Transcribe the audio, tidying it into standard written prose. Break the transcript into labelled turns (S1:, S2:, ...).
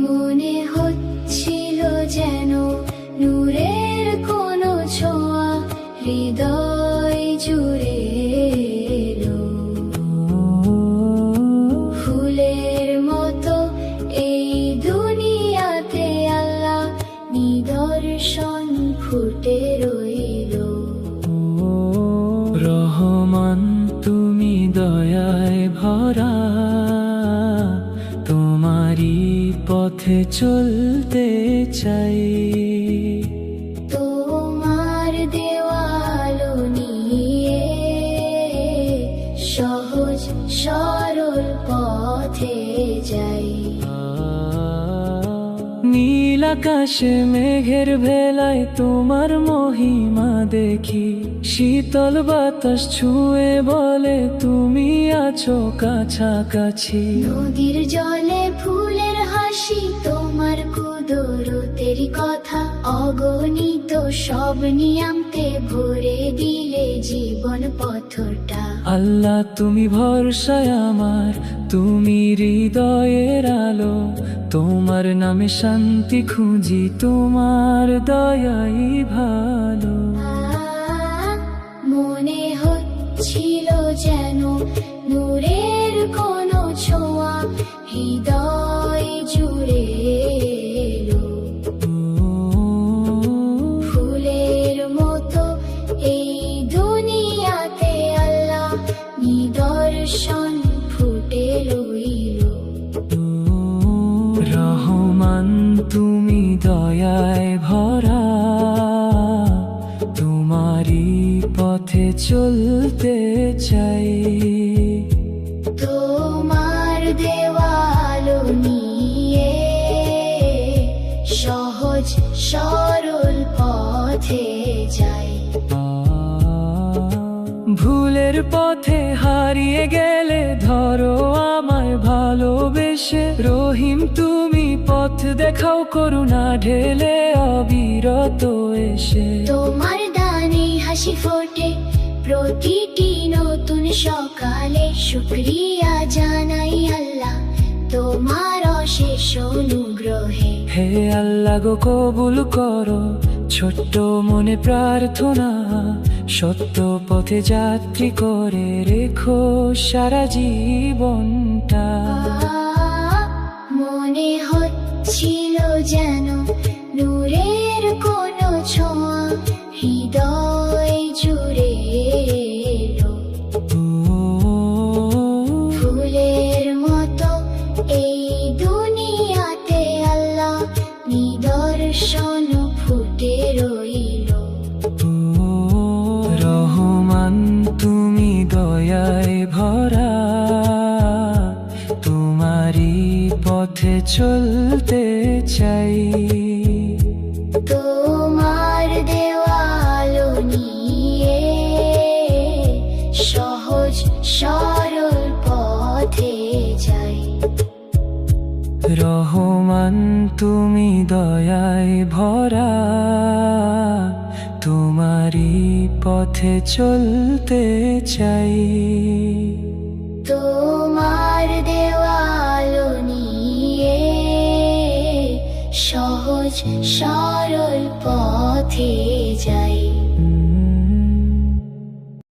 S1: মনে হচ্ছিল যেন নূরের কোনো ছোঁয়া হৃদয় জুড়ে এলো। ফুলের মতো এই দুনিয়াতে আল্লাহ নিদর্শন ফুটে রইল।
S2: রহমান তুমি দয়ায় ভরা, তোমারই পথে চলতে চাই।
S1: তোমার দেওয়ালো নিয়ে সহজ সরল পথে যাই।
S2: নীল আকাশে মেঘের ভেলায় তোমার মহিমা দেখি, শীতল বাতাস ছুঁয়ে বলে তুমি আছো কাছাকাছি।
S1: নদীর জলে ফুলের হাসি, তোমার কুদরতের কথা অগণিত সব নিয়ামতে ভরে দিলে জীবন পথটা।
S2: আল্লাহ তুমি ভরসায় আমার, তুমি হৃদয়ের আলো, তোমার নামে শান্তি খুঁজি, তোমার দয়াই ভালো।
S1: মনে হচ্ছিল যেন নূরের কোনো ছোঁয়া হৃদয় জুড়ে এলো। ফুলের মতো এই দুনিয়াতে আল্লাহ নিদর্শন ফুটে রইল।
S2: রহমান তুমি দয়ায় ভরা, তোমারই পথে চলতে চাই।
S1: তোমার দেওয়ালো নিয়ে সহজ সরল পথে যাই।
S2: ভুলের পথে হারিয়ে গেলে ধরো আমায় ভালোবেসে, রহিম তুমি পথ দেখাও করুণা ঢেলে অবিরত এসে।
S1: তোমার দানে হাসি ফোটে প্রতিটি নতুন সকালে, শুকরিয়া জানাই আল্লাহ তোমার অশেষ অনুগ্রহে।
S2: হে আল্লাহ গো কবুল করো ছোট্ট মনে প্রার্থনা, সত্য পথে যাত্রী করে রেখো সারা জীবনটা।
S1: মনে হচ্ছিল যেন নূরের কোনো ছোঁয়া হৃদয় জুড়ে এলো। ফুলের মতো এই দুনিয়াতে আল্লাহ নিদর্শন ফুটে রইল।
S2: রহমান তুমি দয়ায় ভরা, তোমারই পথে চলতে চাই।
S1: তোমার দেওয়ালো নিয়ে সহজ সরল পথে যাই।
S2: রহমান তুমি দয়ায় ভরা, তোমারই পথে চলতে চাই।
S1: তোমার দেওয়ালো নিয়ে সহজ সরল পথে যাই।